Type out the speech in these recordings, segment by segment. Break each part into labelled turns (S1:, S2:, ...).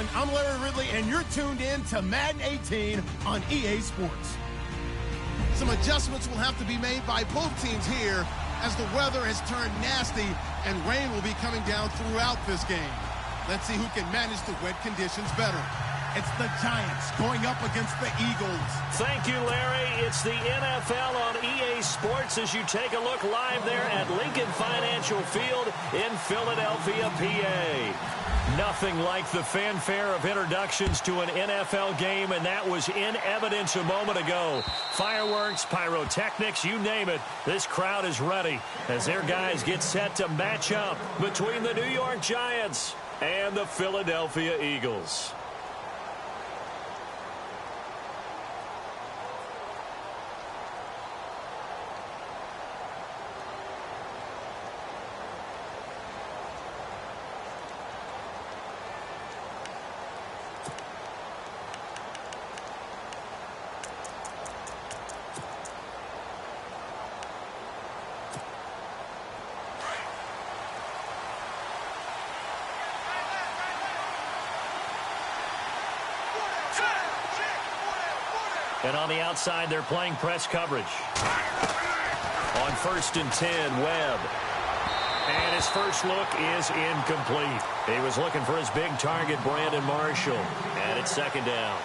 S1: everyone. I'm Larry Ridley, and you're tuned in to Madden 18 on EA Sports.
S2: Some adjustments will have to be made by both teams here as the weather has turned nasty and rain will be coming down throughout this game. Let's see who can manage the wet conditions better.
S1: It's the Giants going up against the Eagles.
S3: Thank you, Larry. It's the NFL on EA Sports as you take a look live there at Lincoln Financial Field in Philadelphia, PA. Nothing like the fanfare of introductions to an NFL game, and that was in evidence a moment ago. Fireworks, pyrotechnics, you name it. This crowd is ready as their guys get set to match up between the New York Giants and the Philadelphia Eagles. And on the outside, they're playing press coverage. On 1st and 10, Webb. And his first look is incomplete. He was looking for his big target, Brandon Marshall. And it's 2nd down.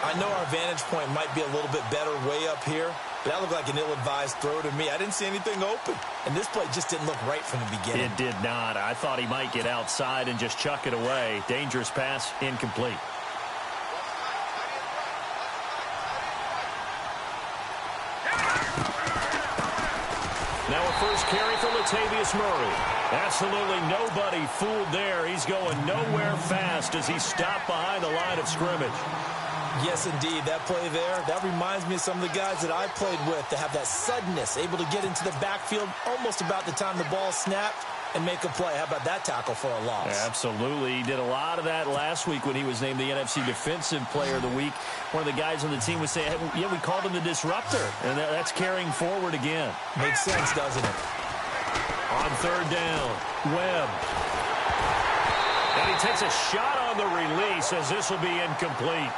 S4: I know our vantage point might be a little bit better way up here, but that looked like an ill-advised throw to me. I didn't see anything open. And this play just didn't look right from the beginning.
S3: It did not. I thought he might get outside and just chuck it away. Dangerous pass, incomplete. Now a first carry for Latavius Murray. Absolutely nobody fooled there. He's going nowhere fast as he stopped behind the line of scrimmage.
S4: Yes, indeed. That play there, that reminds me of some of the guys that I played with that have that suddenness, able to get into the backfield almost about the time the ball snapped and make a play. How about that tackle for a loss?
S3: Absolutely. He did a lot of that last week when he was named the NFC Defensive Player of the Week. One of the guys on the team would say, hey, yeah, we called him the disruptor. And that's carrying forward again.
S4: Makes sense, doesn't it?
S3: On 3rd down, Webb. And he takes a shot on the release as this will be incomplete.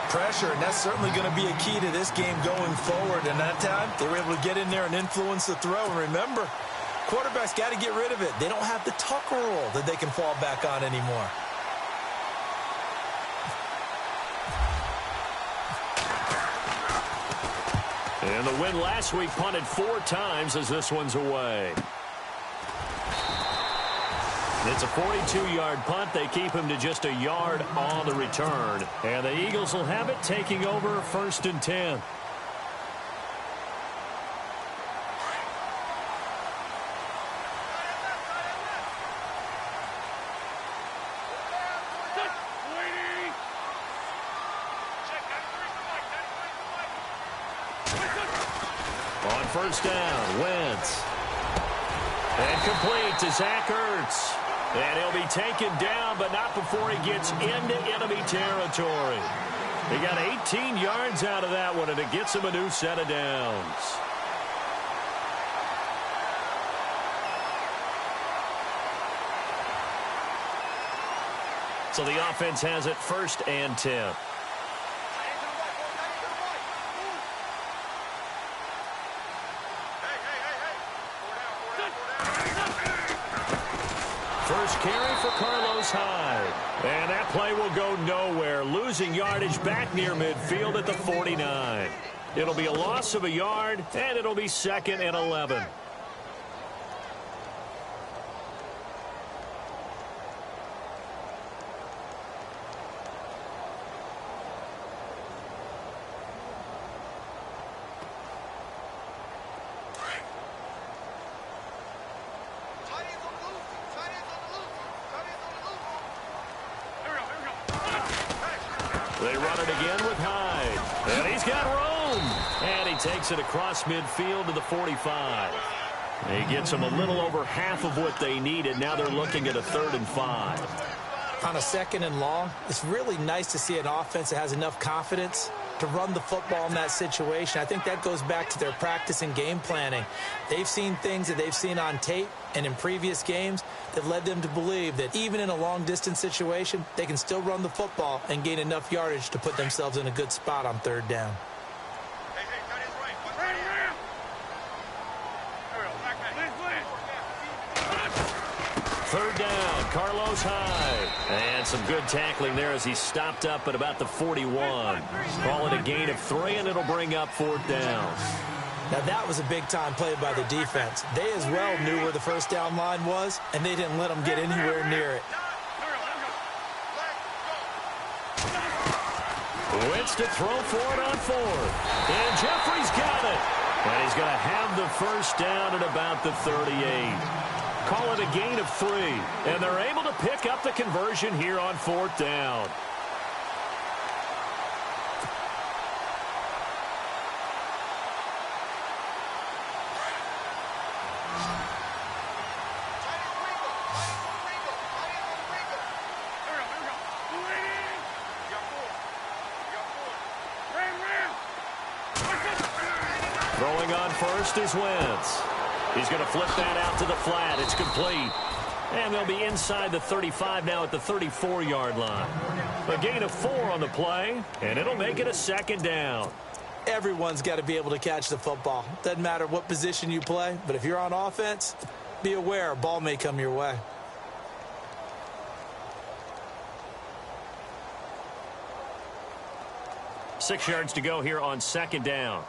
S4: Pressure, and that's certainly going to be a key to this game going forward. And that time, they were able to get in there and influence the throw. And remember, quarterbacks got to get rid of it. They don't have the Tucker rule that they can fall back on anymore.
S3: And the win last week punted 4 times as this one's away. It's a 42-yard punt. They keep him to just a yard on the return. And the Eagles will have it, taking over 1st and 10. On 1st down, Wentz. And complete to Zach Ertz. And he'll be taken down, but not before he gets into enemy territory. He got 18 yards out of that one, and it gets him a new set of downs. So the offense has it 1st and 10. First carry for Carlos Hyde. And that play will go nowhere, losing yardage back near midfield at the 49. It'll be a loss of a yard, and it'll be 2nd and 11. They run it again with Hyde. And he's got room. And he takes it across midfield to the 45. He gets them a little over half of what they needed. Now they're looking at a 3rd and 5.
S4: On a 2nd and long, it's really nice to see an offense that has enough confidence to run the football in that situation. I think that goes back to their practice and game planning. They've seen things that they've seen on tape and in previous games that led them to believe that even in a long-distance situation, they can still run the football and gain enough yardage to put themselves in a good spot on third down.
S3: Third down, Carlos Hyde. And some good tackling there as he stopped up at about the 41. Call it a gain of 3, and it'll bring up fourth down.
S4: Now, that was a big-time play by the defense. They as well knew where the first down line was, and they didn't let them get anywhere near it.
S3: Wentz to throw for it on fourth. And Jeffrey's got it. And he's going to have the first down at about the 38. Call it a gain of 3. And they're able to pick up the conversion here on fourth down. Throwing on first is Wentz. He's going to flip that out to the flat. It's complete. And they'll be inside the 35 now at the 34-yard line. A gain of 4 on the play, and it'll make it a second down.
S4: Everyone's got to be able to catch the football. Doesn't matter what position you play, but if you're on offense, be aware a ball may come your way.
S3: Six yards to go here on second down.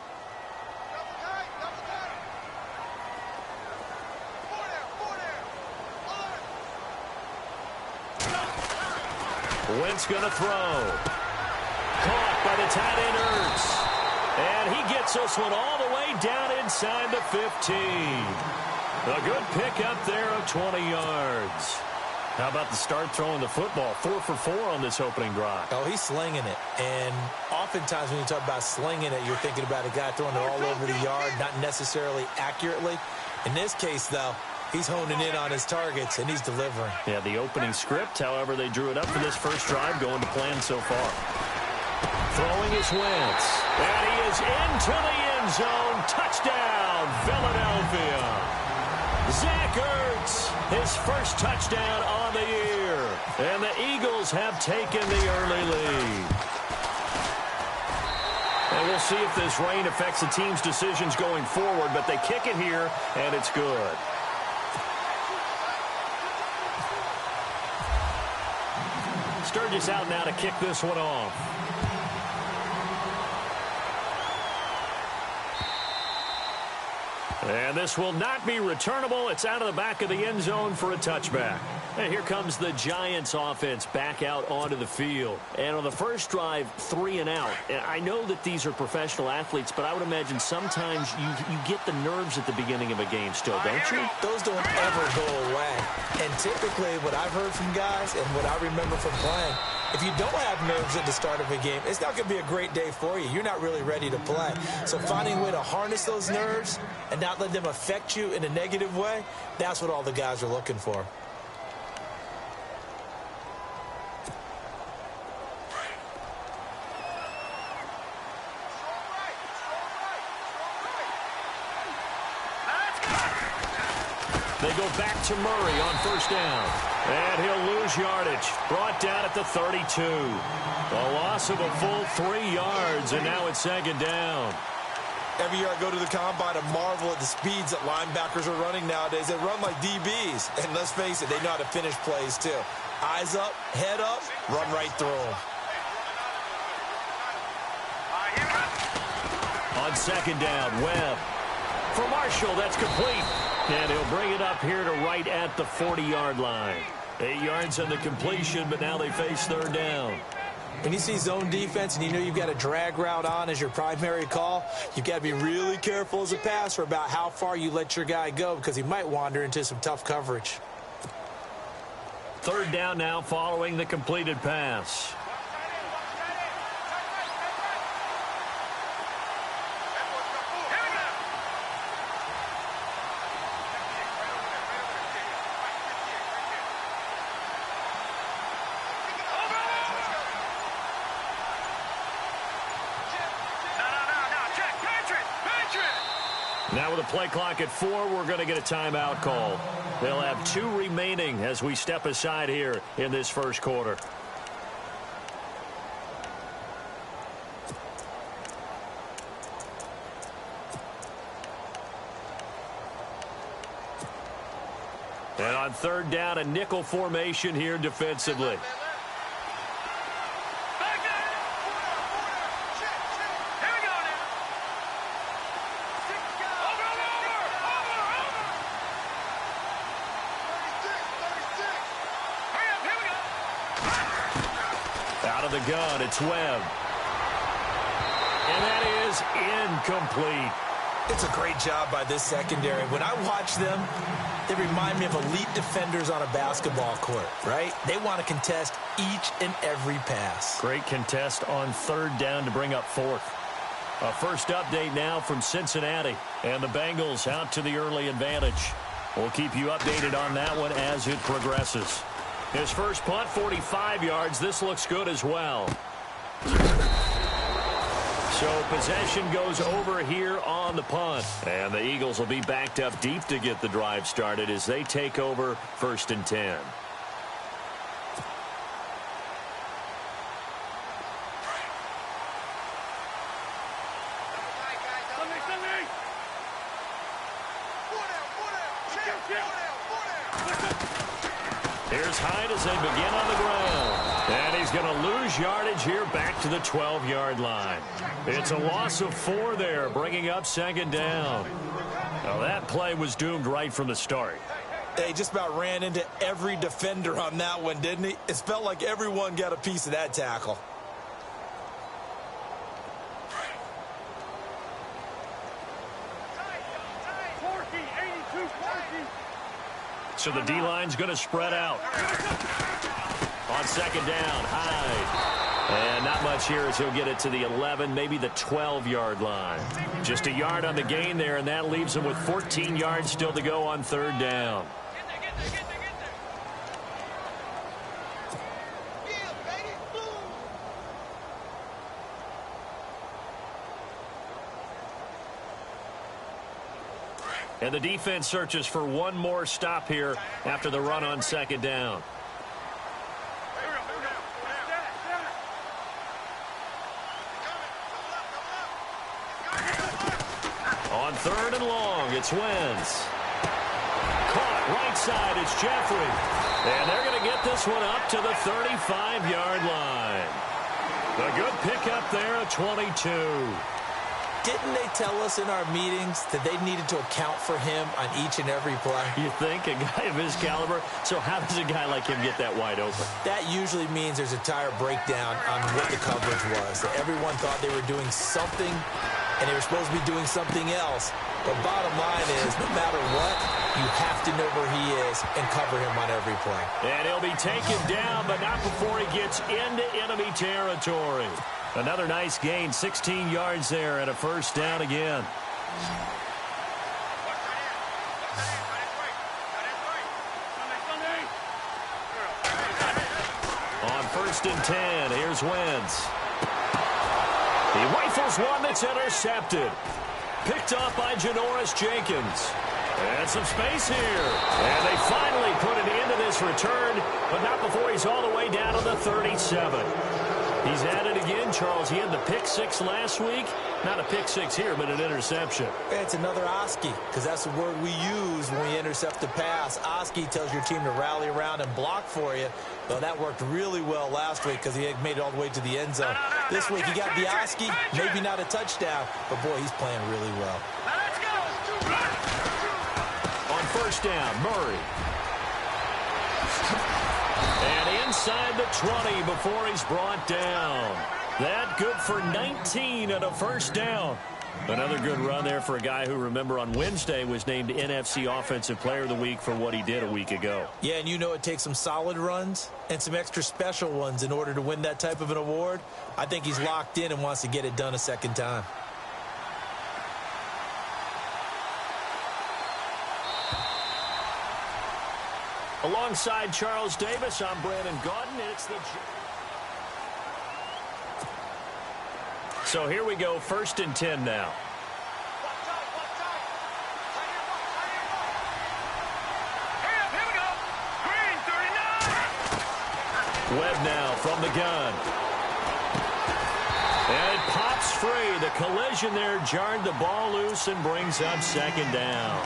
S3: Wentz going to throw. Caught by the tight end Ertz. And he gets this one all the way down inside the 15. A good pickup there of 20 yards. How about the start throwing the football? 4 for 4 on this opening drive.
S4: Oh, he's slinging it. And oftentimes when you talk about slinging it, you're thinking about a guy throwing it all over the yard, not necessarily accurately. In this case, though, he's honing in on his targets, and he's delivering.
S3: Yeah, the opening script, however, they drew it up for this first drive, going to plan so far. Throwing is Wentz. And he is into the end zone. Touchdown, Philadelphia. Zach Ertz, his first touchdown on the year. And the Eagles have taken the early lead. And we'll see if this rain affects the team's decisions going forward, but they kick it here, and it's good. Sturgis out now to kick this one off. And this will not be returnable. It's out of the back of the end zone for a touchback. And here comes the Giants offense back out onto the field. And on the first drive, 3 and out. And I know that these are professional athletes, but I would imagine sometimes you get the nerves at the beginning of a game still, don't you?
S4: Those don't ever go away. And typically what I've heard from guys and what I remember from playing, if you don't have nerves at the start of a game, it's not going to be a great day for you. You're not really ready to play. So finding a way to harness those nerves and not let them affect you in a negative way, that's what all the guys are looking for.
S3: They go back to Murray on first down. And he'll lose yardage. Brought down at the 32. A loss of a full 3 yards, and now it's second down.
S4: Every year I go to the combine, I marvel at the speeds that linebackers are running nowadays. They run like DBs. And let's face it, they know how to finish plays too. Eyes up, head up, run right through them.
S3: On second down, Webb. For Marshall, that's complete. And he'll bring it up here to right at the 40-yard line. 8 yards on the completion, but now they face third down.
S4: When you see zone defense and you know you've got a drag route on as your primary call, you've got to be really careful as a passer about how far you let your guy go because he might wander into some tough coverage.
S3: Third down now following the completed pass. Now with a play clock at 4, we're going to get a timeout call. They'll have 2 remaining as we step aside here in this first quarter. And on third down, a nickel formation here defensively. Out of the gun, it's Webb. And that is incomplete.
S4: It's a great job by this secondary. When I watch them, they remind me of elite defenders on a basketball court, right? They want to contest each and every pass.
S3: Great contest on third down to bring up fourth. A first update now from Cincinnati. And the Bengals out to the early advantage. We'll keep you updated on that one as it progresses. His first punt, 45 yards. This looks good as well. So possession goes over here on the punt. And the Eagles will be backed up deep to get the drive started as they take over 1st and 10. Here's Hyde as they begin on the ground. And he's going to lose yardage here back to the 12-yard line. It's a loss of 4 there, bringing up 2nd down. Now that play was doomed right from the start.
S4: They just about ran into every defender on that one, didn't he? It felt like everyone got a piece of that tackle.
S3: So the D-line's going to spread out. On 2nd down, Hyde. And not much here as he'll get it to the 11, maybe the 12-yard line. Just a yard on the gain there, and that leaves him with 14 yards still to go on 3rd down. And the defense searches for one more stop here after the run on 2nd down. On 3rd and long, it's Wentz. Caught right side, it's Jeffrey. And they're going to get this one up to the 35-yard line. A good pickup there at 22.
S4: Didn't they tell us in our meetings that they needed to account for him on each and every play?
S3: You think? A guy of his caliber? So how does a guy like him get that wide open?
S4: That usually means there's a tire breakdown on what the coverage was. That everyone thought they were doing something, and they were supposed to be doing something else. But bottom line is, no matter what, you have to know where he is and cover him on every play.
S3: And he'll be taken down, but not before he gets into enemy territory. Another nice gain, 16 yards there, and a 1st down again. On 1st and 10, here's Wentz. He rifles one that's intercepted. Picked up by Janoris Jenkins. And some space here. And they finally put it into this return, but not before he's all the way down to the 37. He's at it again, Charles. He had the pick 6 last week. Not a pick 6 here, but an interception.
S4: It's another Oski, because that's the word we use when we intercept the pass. Oski tells your team to rally around and block for you. Though that worked really well last week because he had made it all the way to the end zone. This week he got the Oski, maybe not a touchdown, but boy, he's playing really well.
S3: On 1st down, Murray. And inside the 20 before he's brought down. That good for 19 and a 1st down. Another good run there for a guy who, remember, on Wednesday was named NFC Offensive Player of the Week for what he did a week ago.
S4: Yeah, and you know it takes some solid runs and some extra special ones in order to win that type of an award. I think he's locked in and wants to get it done a 2nd time.
S3: Alongside Charles Davis, I'm Brandon Gaudin. It's the... So here we go, 1st and 10 now. Webb now from the gun. And it pops free. The collision there jarred the ball loose and brings up second down.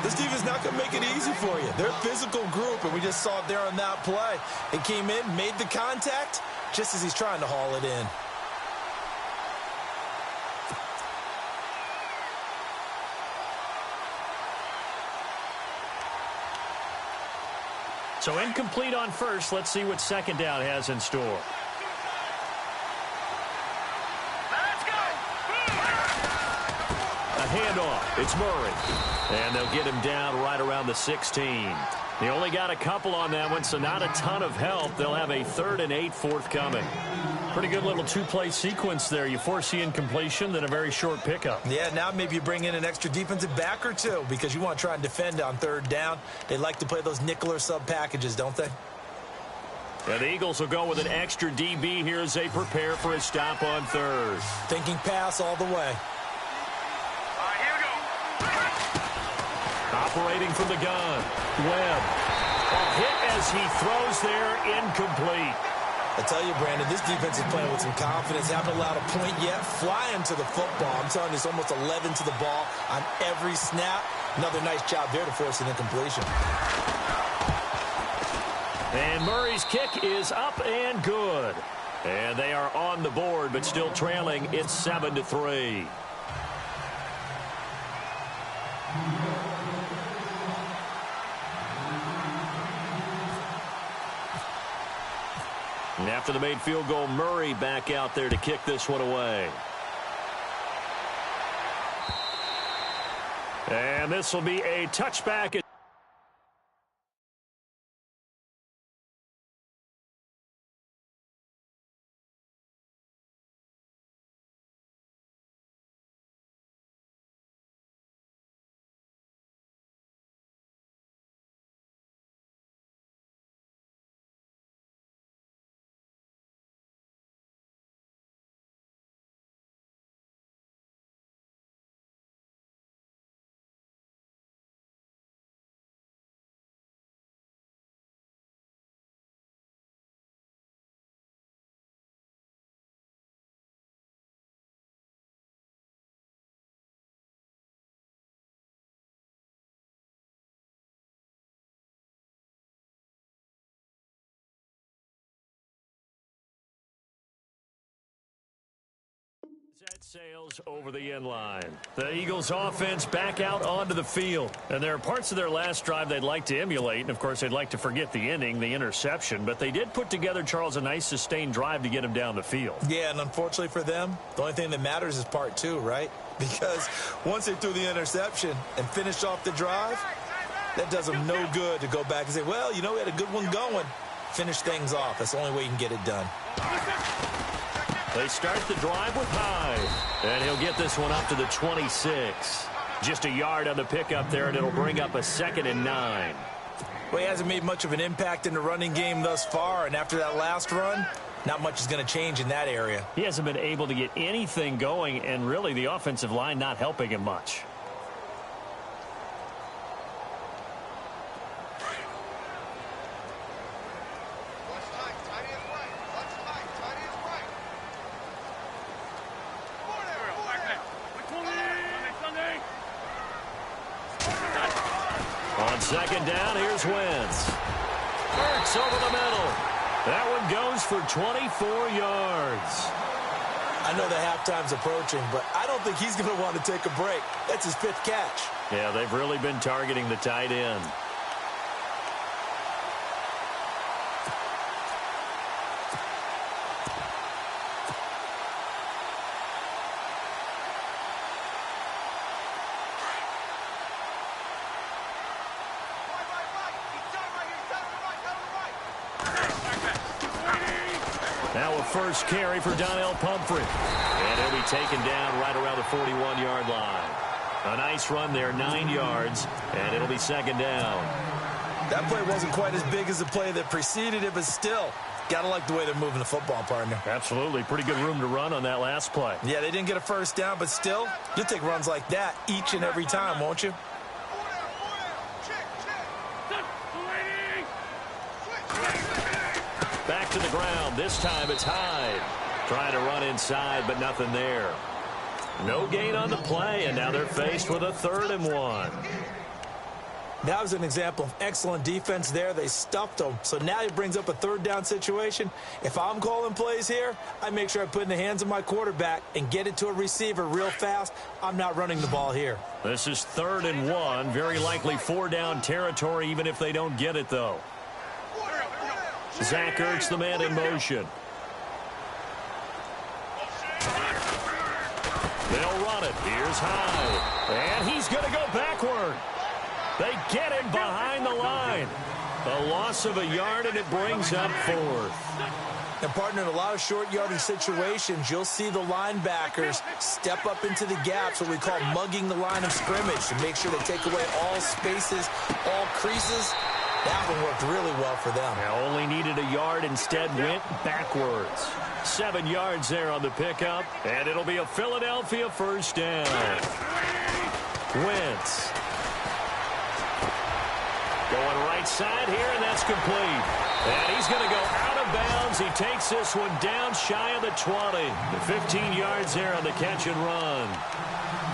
S4: This defense not going to make it easy for you. They're a physical group, and we just saw it there on that play. It came in, made the contact, just as he's trying to haul it in.
S3: So incomplete on first. Let's see what second down has in store.
S5: Let's go!
S3: A handoff. It's Murray. And they'll get him down right around the 16. They only got a couple on that one, so not a ton of help. They'll have a 3rd and 8 forthcoming. Pretty good little two-play sequence there. You force the incompletion, then a very short pickup.
S4: Yeah, now maybe you bring in an extra defensive back or two because you want to try and defend on 3rd down. They like to play those nickel or sub packages, don't they?
S3: And the Eagles will go with an extra DB here as they prepare for a stop on 3rd.
S4: Thinking pass all the way.
S5: All right, here we go.
S3: Operating from the gun. Webb. A hit as he throws there, incomplete.
S4: I tell you, Brandon, this defense is playing with some confidence. Haven't allowed a point yet. Flying to the football. I'm telling you, it's almost 11 to the ball on every snap. Another nice job there to force an incompletion.
S3: And Murray's kick is up and good. And they are on the board, but still trailing. It's 7-3. And after the made field goal, Murray back out there to kick this one away. And this will be a touchback. Set sails over the end line. The Eagles offense back out onto the field. And there are parts of their last drive they'd like to emulate. And, of course, they'd like to forget the ending, the interception. But they did put together, Charles, a nice sustained drive to get him down the field.
S4: Yeah, and unfortunately for them, the only thing that matters is part 2, right? Because once they threw the interception and finished off the drive, that does them no good to go back and say, well, you know, we had a good one going. Finish things off. That's the only way you can get it done.
S3: They start the drive with Hyde. And he'll get this one up to the 26. Just a yard on the pickup there, and it'll bring up a 2nd and 9.
S4: Well, he hasn't made much of an impact in the running game thus far, and after that last run, not much is going to change in that area.
S3: He hasn't been able to get anything going, and really the offensive line not helping him much. On 2nd down, here's Wentz. Burks over the middle. That one goes for 24 yards.
S4: I know the halftime's approaching, but I don't think he's going to want to take a break. That's his 5th catch.
S3: Yeah, they've really been targeting the tight end. Now a first carry for Donnell Pumphrey. And he'll be taken down right around the 41-yard line. A nice run there, 9 yards, and it'll be 2nd down.
S4: That play wasn't quite as big as the play that preceded it, but still, got to like the way they're moving the football, partner.
S3: Absolutely. Pretty good room to run on that last play.
S4: Yeah, they didn't get a first down, but still, you'll take runs like that each and every time, won't you?
S3: to the ground. This time it's Hyde. Trying to run inside, but nothing there. No gain on the play, and now they're faced with a 3rd and 1.
S4: That was an example of excellent defense there. They stuffed them. So now he brings up a 3rd down situation. If I'm calling plays here, I make sure I put it in the hands of my quarterback and get it to a receiver real fast. I'm not running the ball here.
S3: This is 3rd and 1. Very likely 4-down territory, even if they don't get it, though. Zach Ertz, the man in motion. They'll run it. Here's Hyde. And he's going to go backward. They get him behind the line. A loss of a yard, and it brings up 4th.
S4: And, partner, in a lot of short yardage situations, you'll see the linebackers step up into the gaps, what we call mugging the line of scrimmage, to make sure they take away all spaces, all creases. That one worked really well for them.
S3: Now only needed a yard, instead went backwards. 7 yards there on the pickup, and it'll be a Philadelphia 1st down. Wentz. Going right side here, and that's complete. And he's going to go out of bounds. He takes this one down shy of the 20. 15 yards there on the catch and run.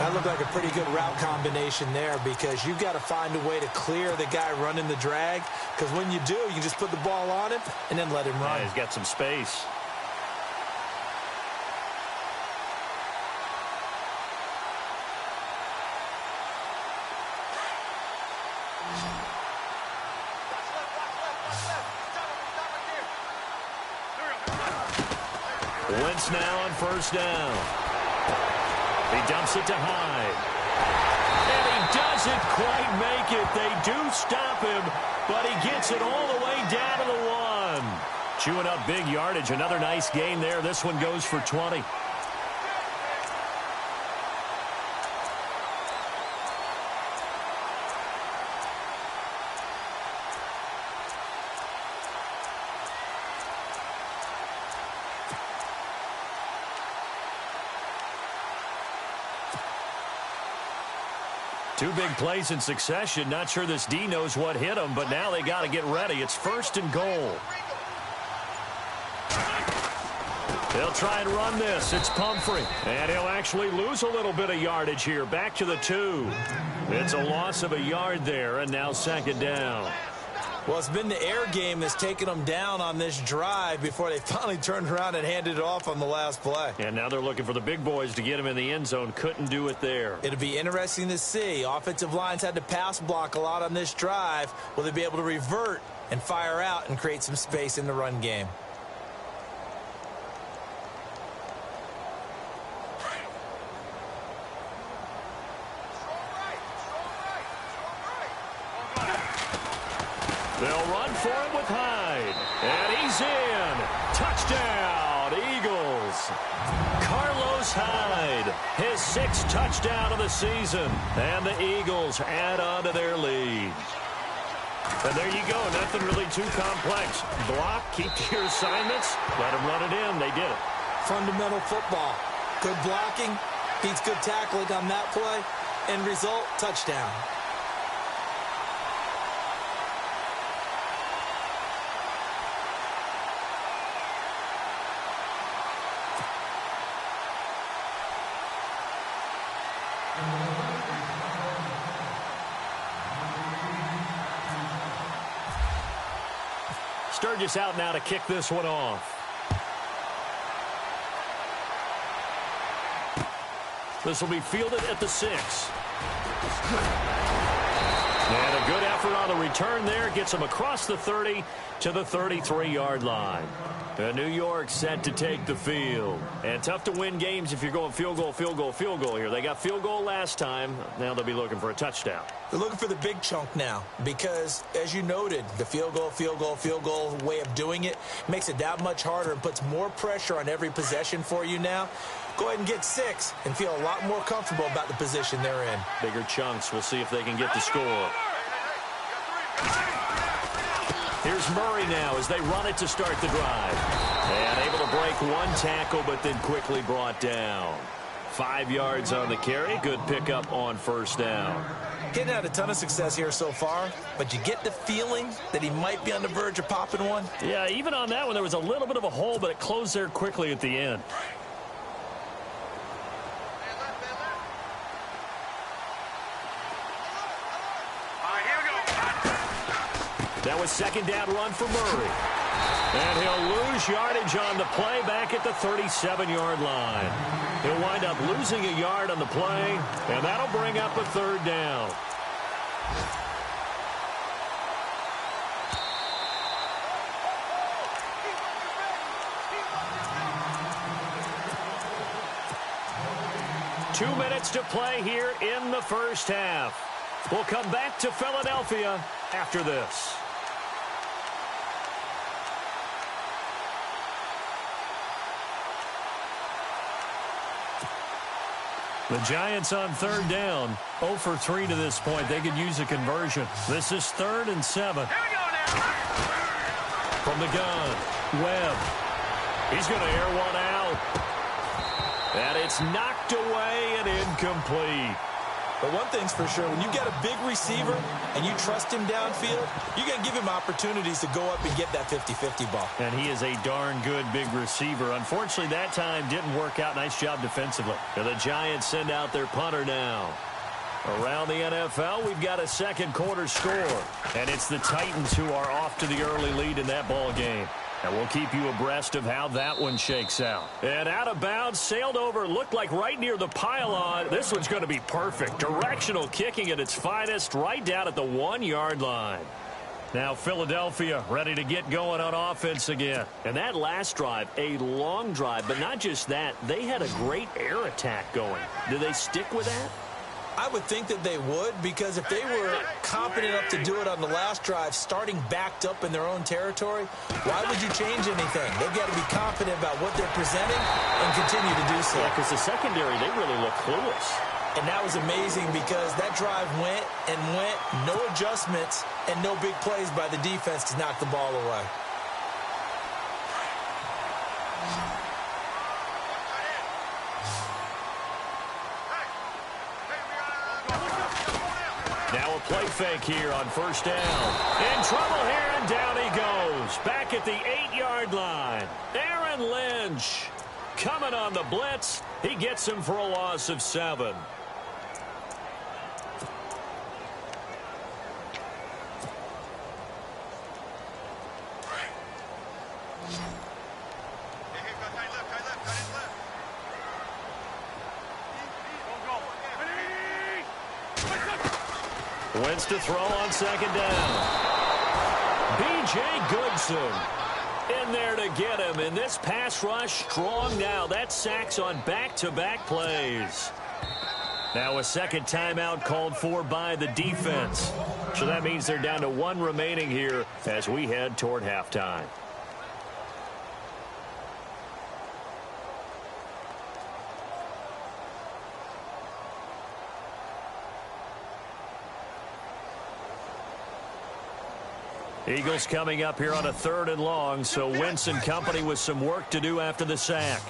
S4: That looked like a pretty good route combination there, because you've got to find a way to clear the guy running the drag, because when you do, you can just put the ball on him and then let him run.
S3: Yeah, he's got some space. Wentz now on 1st down. He dumps it to Hyde. And he doesn't quite make it. They do stop him, but he gets it all the way down to the 1. Chewing up big yardage. Another nice gain there. This one goes for 20. Two big plays in succession. Not sure this D knows what hit him, but now they got to get ready. It's 1st and goal. They'll try and run this. It's Pumphrey. And he'll actually lose a little bit of yardage here. Back to the 2. It's a loss of a yard there, and now 2nd down.
S4: Well, it's been the air game that's taken them down on this drive before they finally turned around and handed it off on the last play.
S3: And now they're looking for the big boys to get him in the end zone. Couldn't do it there.
S4: It'll be interesting to see. Offensive lines had to pass block a lot on this drive. Will they be able to revert and fire out and create some space in the run game?
S3: They'll run for it with Hyde. And he's in. Touchdown, Eagles. Carlos Hyde, his 6th touchdown of the season. And the Eagles add on to their lead. And there you go. Nothing really too complex. Block, keep to your assignments, let them run it in. They did it.
S4: Fundamental football. Good blocking, beats good tackling on that play. End result, touchdown.
S3: Sturgis out now to kick this one off. This will be fielded at the 6. And a good effort on the return there. Gets him across the 30 to the 33-yard line. New York set to take the field. And tough to win games if you're going field goal, field goal, field goal here. They got field goal last time. Now they'll be looking for a touchdown.
S4: They're looking for the big chunk now because, as you noted, the field goal way of doing it makes it that much harder and puts more pressure on every possession for you now. Go ahead and get 6 and feel a lot more comfortable about the position they're in.
S3: Bigger chunks. We'll see if they can get the score. Here's Murray now as they run it to start the drive. And able to break one tackle, but then quickly brought down. 5 yards on the carry. Good pickup on first down.
S4: Getting had a ton of success here so far, but you get the feeling that he might be on the verge of popping one.
S3: Yeah, even on that one, there was a little bit of a hole, but it closed there quickly at the end. That was second down run for Murray. And he'll lose yardage on the play back at the 37-yard line. He'll wind up losing a yard on the play, and that'll bring up a third down. Two minutes to play here in the first half. We'll come back to Philadelphia after this. The Giants on third down, 0 for 3 to this point. They could use a conversion. This is 3rd and 7.
S5: Here we go now.
S3: From the gun, Webb. He's going to air one out. And it's knocked away and incomplete.
S4: But one thing's for sure, when you got a big receiver and you trust him downfield, you're going to give him opportunities to go up and get that 50-50 ball.
S3: And he is a darn good big receiver. Unfortunately, that time didn't work out. Nice job defensively. And the Giants send out their punter now. Around the NFL, we've got a second quarter score. And it's the Titans who are off to the early lead in that ball game. And we'll keep you abreast of how that one shakes out. And out of bounds, sailed over, looked like right near the pylon. This one's going to be perfect. Directional kicking at its finest, right down at the 1-yard line. Now Philadelphia ready to get going on offense again. And that last drive, a long drive, but not just that. They had a great air attack going. Do they stick with that?
S4: I would think that they would, because if they were confident enough to do it on the last drive, starting backed up in their own territory, why would you change anything? They've got to be confident about what they're presenting and continue to do so.
S3: Yeah, because the secondary, they really look clueless.
S4: And that was amazing because that drive went and went, no adjustments and no big plays by the defense to knock the ball away.
S3: Now a play fake here on first down. In trouble here, and down he goes. Back at the 8-yard line. Aaron Lynch coming on the blitz. He gets him for a loss of 7. Wentz to throw on second down. B.J. Goodson in there to get him. And this pass rush strong now. That's sacks on back-to-back plays. Now a second timeout called for by the defense. So that means they're down to 1 remaining here as we head toward halftime. Eagles coming up here on a 3rd and long, so Wentz and company with some work to do after the sack.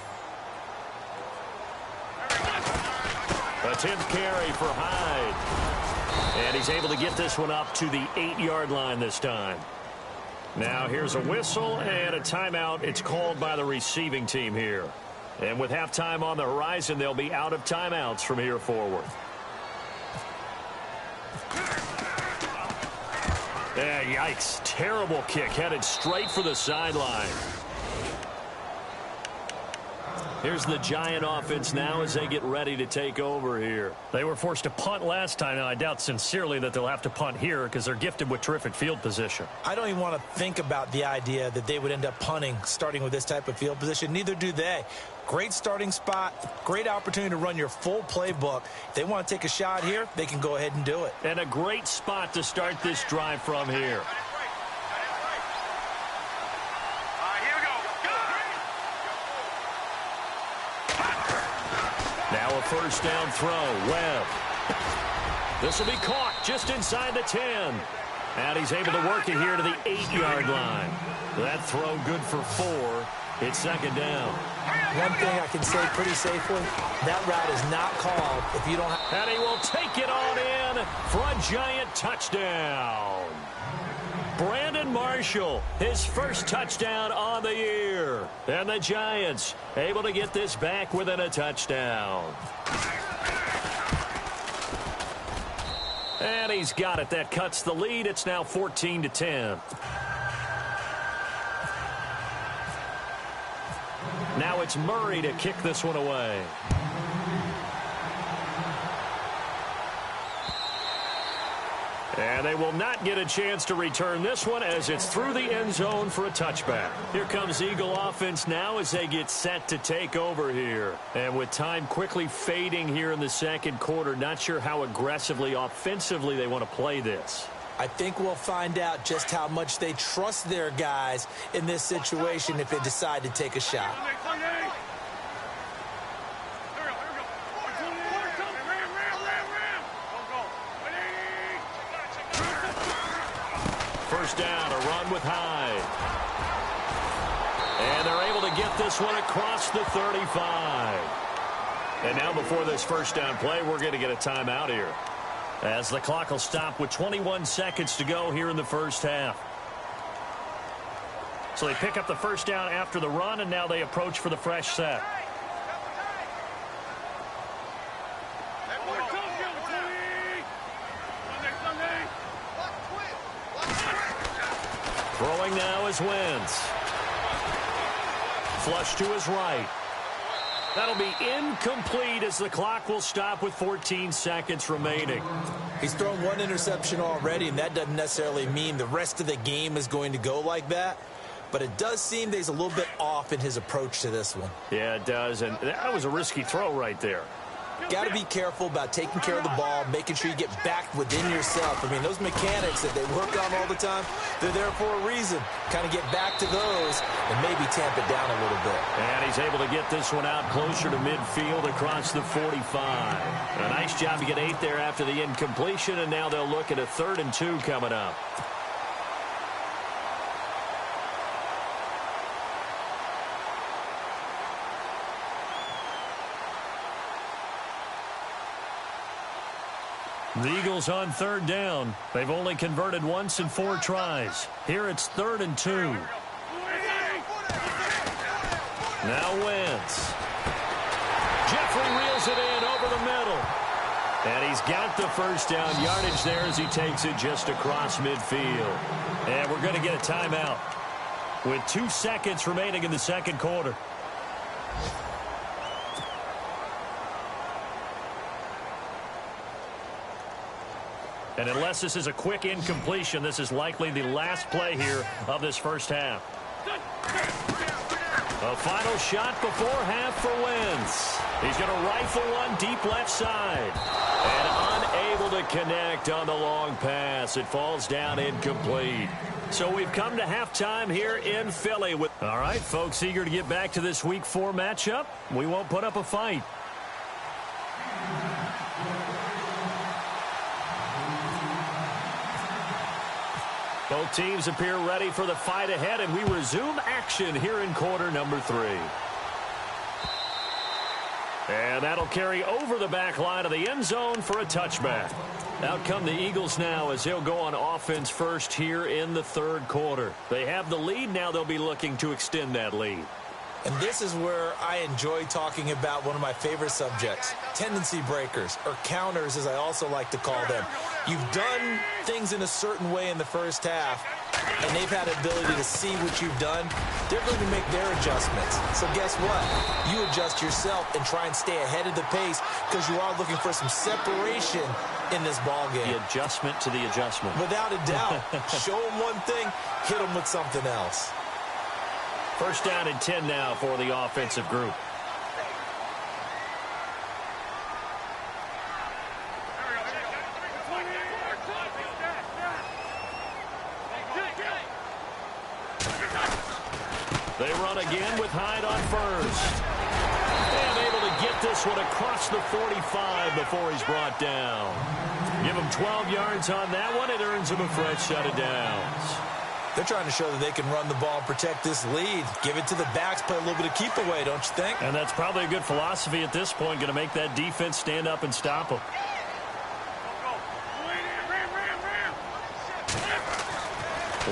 S3: A 10th carry for Hyde. And he's able to get this one up to the 8-yard line this time. Now here's a whistle and a timeout. It's called by the receiving team here. And with halftime on the horizon, they'll be out of timeouts from here forward. Yeah, yikes. Terrible kick headed straight for the sideline. Here's the Giant offense now as they get ready to take over here. They were forced to punt last time. Now, I doubt sincerely that they'll have to punt here because they're gifted with terrific field position.
S4: I don't even want to think about the idea that they would end up punting starting with this type of field position. Neither do they. Great starting spot, great opportunity to run your full playbook. If they want to take a shot here, they can go ahead and do it.
S3: And a great spot to start this drive from here. Now a first down throw. Webb. This will be caught just inside the 10. And he's able to work it here to the 8-yard line. That throw good for 4. It's second down.
S4: One thing I can say pretty safely, that route is not called if you don't have...
S3: And he will take it on in for a giant touchdown. Brandon Marshall, his first touchdown on the year. And the Giants able to get this back within a touchdown. And he's got it. That cuts the lead. It's now 14-10. Now it's Murray to kick this one away. And they will not get a chance to return this one as it's through the end zone for a touchback. Here comes Eagle offense now as they get set to take over here. And with time quickly fading here in the second quarter, not sure how aggressively, offensively they want to play this.
S4: I think we'll find out just how much they trust their guys in this situation if they decide to take a shot.
S3: First down, a run with Hyde. And they're able to get this one across the 35. And now before this first down play, we're going to get a timeout here, as the clock will stop with 21 seconds to go here in the first half. So they pick up the first down after the run, and now they approach for the fresh set. Throwing now is Wentz. Flush to his right. That'll be incomplete as the clock will stop with 14 seconds remaining.
S4: He's thrown one interception already, and that doesn't necessarily mean the rest of the game is going to go like that. But it does seem that he's a little bit off in his approach to this one.
S3: Yeah, it does, and that was a risky throw right there.
S4: Got to be careful about taking care of the ball, making sure you get back within yourself. I mean, those mechanics that they work on all the time, they're there for a reason. Kind of get back to those and maybe tamp it down a little bit.
S3: And he's able to get this one out closer to midfield across the 45. A nice job to get 8 there after the incompletion, and now they'll look at a 3rd and 2 coming up. The Eagles on 3rd down. They've only converted once in 4 tries. Here it's 3rd and 2. Now Wentz. Jeffrey reels it in over the middle. And he's got the first down yardage there as he takes it just across midfield. And we're going to get a timeout with 2 seconds remaining in the second quarter. And unless this is a quick incompletion, this is likely the last play here of this first half. A final shot before half for Wentz. He's going to rifle one deep left side. And unable to connect on the long pass. It falls down incomplete. So we've come to halftime here in Philly. All right, folks, eager to get back to this Week 4 matchup. We won't put up a fight. Both teams appear ready for the fight ahead, and we resume action here in quarter number 3. And that'll carry over the back line of the end zone for a touchback. Out come the Eagles now as they'll go on offense first here in the 3rd quarter. They have the lead. Now they'll be looking to extend that lead.
S4: And this is where I enjoy talking about one of my favorite subjects, tendency breakers, or counters as I also like to call them. You've done things in a certain way in the first half, and they've had the ability to see what you've done. They're going to make their adjustments. So guess what? You adjust yourself and try and stay ahead of the pace because you are looking for some separation in this ball game.
S3: The adjustment to the adjustment.
S4: Without a doubt. Show them one thing, hit them with something else.
S3: First down and 10 now for the offensive group. They run again with Hyde on first. And able to get this one across the 45 before he's brought down. Give him 12 yards on that one. It earns him a fresh set of downs.
S4: They're trying to show that they can run the ball and protect this lead. Give it to the backs, play a little bit of keep away, don't you think?
S3: And that's probably a good philosophy at this point, going to make that defense stand up and stop them.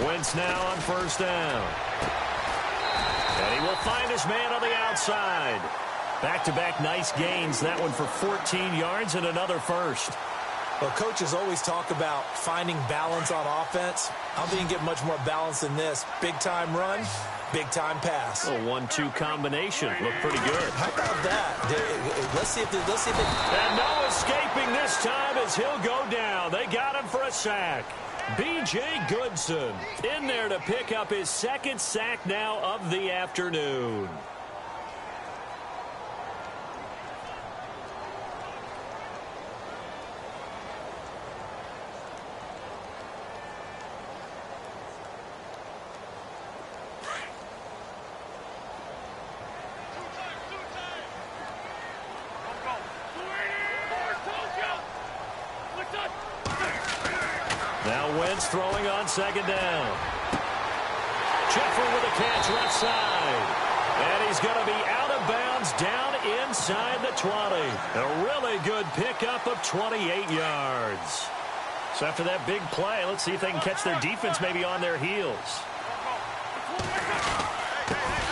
S3: Wentz now on first down. And he will find his man on the outside. Back-to-back nice gains. That one for 14 yards and another first.
S4: Well, coaches always talk about finding balance on offense. I don't think you can get much more balance than this. Big-time run, big-time pass.
S3: A 1-2 combination. Looked pretty good.
S4: How about that? Let's see if they...
S3: And no escaping this time as he'll go down. They got him for a sack. B.J. Goodson in there to pick up his second sack now of the afternoon. Now Wentz throwing on second down. Jeffrey with a catch left side. And he's going to be out of bounds down inside the 20. A really good pickup of 28 yards. So after that big play, let's see if they can catch their defense maybe on their heels.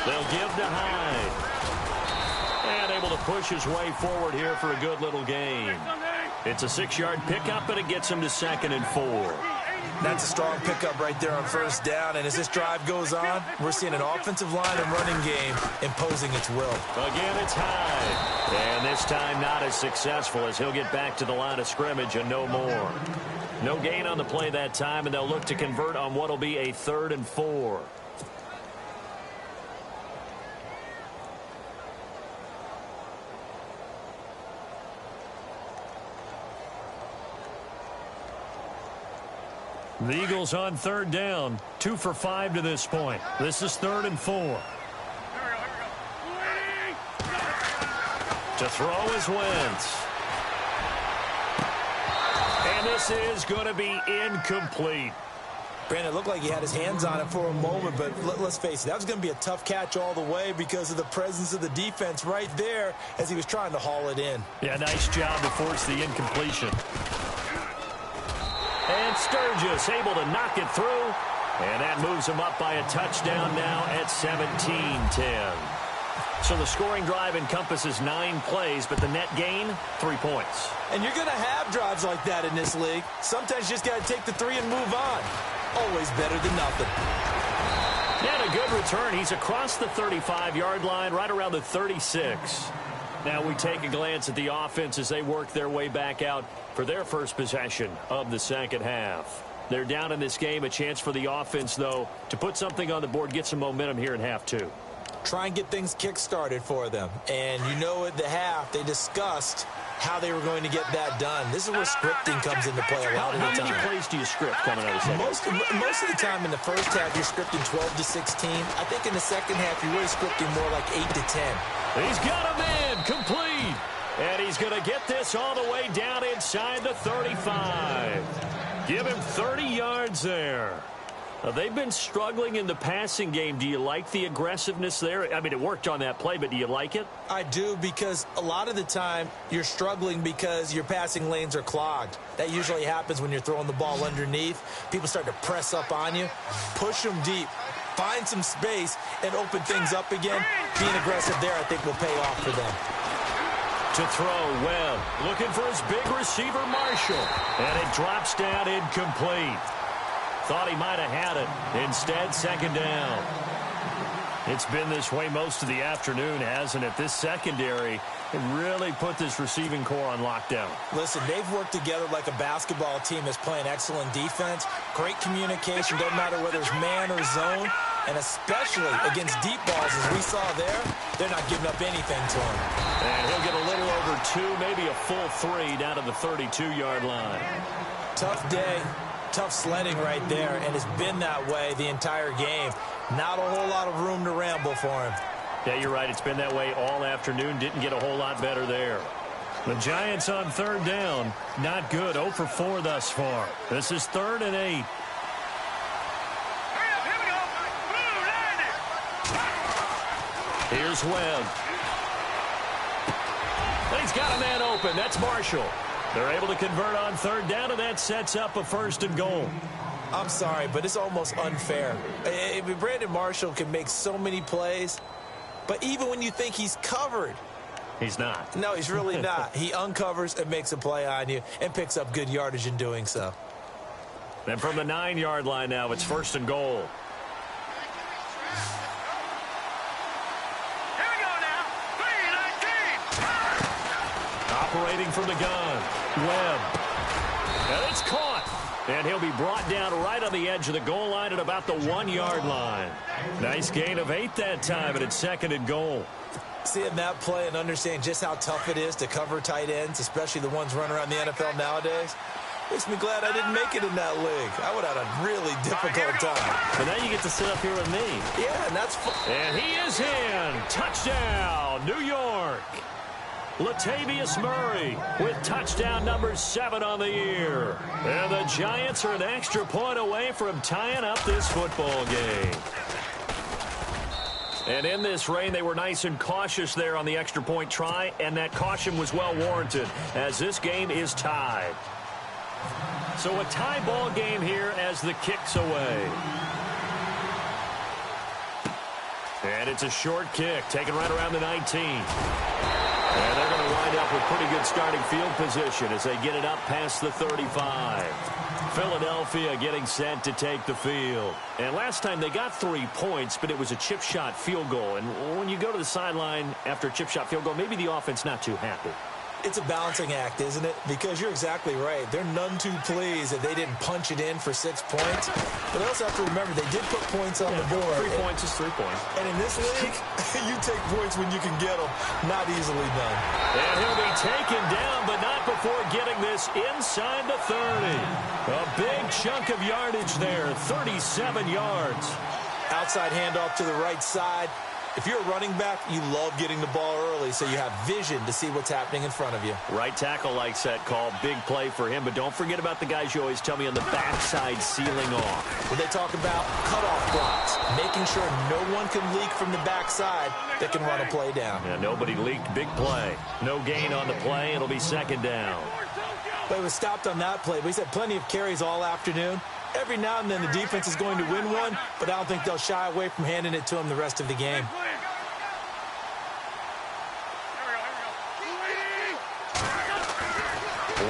S3: They'll give to Hyde. And able to push his way forward here for a good little gain. It's a 6-yard pickup, and it gets him to 2nd and 4.
S4: That's a strong pickup right there on first down. And as this drive goes on, we're seeing an offensive line and running game imposing its will.
S3: Again, it's Hyde. And this time not as successful as he'll get back to the line of scrimmage and no more. No gain on the play that time, and they'll look to convert on what will be a 3rd and 4. The Eagles on 3rd down, 2 for 5 to this point. This is 3rd and 4. To throw is Wentz. And this is going to be incomplete.
S4: Brandon, it looked like he had his hands on it for a moment, but let's face it, that was going to be a tough catch all the way because of the presence of the defense right there as he was trying to haul it in.
S3: Yeah, nice job to force the incompletion. And Sturgis able to knock it through. And that moves him up by a touchdown now at 17-10. So the scoring drive encompasses 9 plays, but the net gain, 3 points.
S4: And you're going to have drives like that in this league. Sometimes you just got to take the 3 and move on. Always better than nothing.
S3: And a good return. He's across the 35-yard line, right around the 36. Now we take a glance at the offense as they work their way back out for their first possession of the second half. They're down in this game. A chance for the offense, though, to put something on the board, get some momentum here in half 2.
S4: Try and get things kick-started for them. And you know at the half, they discussed how they were going to get that done. This is where scripting comes into play a lot of the time.
S3: How many plays do you script coming out of the second?
S4: Most of the time in the first half, you're scripting 12 to 16. I think in the second half, you're really scripting more like 8 to 10.
S3: He's got a man complete. And he's going to get this all the way down inside the 35. Give him 30 yards there. Now, they've been struggling in the passing game. Do you like the aggressiveness there? I mean, it worked on that play, but do you like it?
S4: I do, because a lot of the time you're struggling because your passing lanes are clogged. That usually happens when you're throwing the ball underneath. People start to press up on you, push them deep, find some space, and open things up again. Being aggressive there, I think, will pay off for them.
S3: To throw, Webb looking for his big receiver, Marshall. And it drops down incomplete. Thought he might have had it. Instead, second down. It's been this way most of the afternoon, hasn't it? This secondary really put this receiving core on lockdown.
S4: Listen, they've worked together like a basketball team that's playing excellent defense. Great communication, doesn't matter whether it's man or zone. And especially against deep balls, as we saw there, they're not giving up anything to him.
S3: And he'll get a little over 2, maybe a full 3 down to the 32-yard line.
S4: Tough day. Tough sledding right there, and it's been that way the entire game. Not a whole lot of room to ramble for him.
S3: Yeah, you're right. It's been that way all afternoon. Didn't get a whole lot better there. The Giants on third down. Not good. 0 for 4 thus far. This is 3rd and 8. Here's Webb. And he's got a man open. That's Marshall. They're able to convert on third down, and that sets up a 1st and goal.
S4: I'm sorry, but it's almost unfair. Brandon Marshall can make so many plays, but even when you think he's covered,
S3: he's not.
S4: No, he's really not. He uncovers and makes a play on you and picks up good yardage in doing so.
S3: And from the 9-yard line now, it's 1st and goal.
S5: Here we go now. 3-19.
S3: Operating from the gun. Webb. And it's caught. And he'll be brought down right on the edge of the goal line at about the 1-yard line. Nice gain of 8 that time, and it's 2nd and goal.
S4: Seeing that play and understand just how tough it is to cover tight ends, especially the ones running around the NFL nowadays, makes me glad I didn't make it in that league. I would have had a really difficult time.
S3: But now you get to sit up here with me.
S4: Yeah, and that's fun.
S3: And he is in. Touchdown, New York. Latavius Murray with touchdown number 7 on the year. And the Giants are an extra point away from tying up this football game. And in this rain, they were nice and cautious there on the extra point try, and that caution was well warranted as this game is tied. So a tie ball game here as the kick's away. And it's a short kick, taken right around the 19. And they're going to wind up with pretty good starting field position as they get it up past the 35. Philadelphia getting set to take the field. And last time they got 3 points, but it was a chip shot field goal. And when you go to the sideline after a chip shot field goal, maybe the offense not too happy.
S4: It's a balancing act, isn't it? Because you're exactly right. They're none too pleased that they didn't punch it in for 6 points. But they also have to remember they did put points on the board.
S3: 3 points is 3 points.
S4: And in this league, you take points when you can get them. Not easily done.
S3: And he'll be taken down, but not before getting this inside the 30. A big chunk of yardage there, 37 yards.
S4: Outside handoff to the right side. If you're a running back, you love getting the ball early so you have vision to see what's happening in front of you.
S3: Right tackle likes that call. Big play for him. But don't forget about the guys you always tell me on the backside sealing off.
S4: When they talk about cutoff blocks, making sure no one can leak from the backside that can run a play down.
S3: Yeah, nobody leaked. Big play. No gain on the play. It'll be 2nd down.
S4: But it was stopped on that play. But he's had plenty of carries all afternoon. Every now and then the defense is going to win one, but I don't think they'll shy away from handing it to him the rest of the game.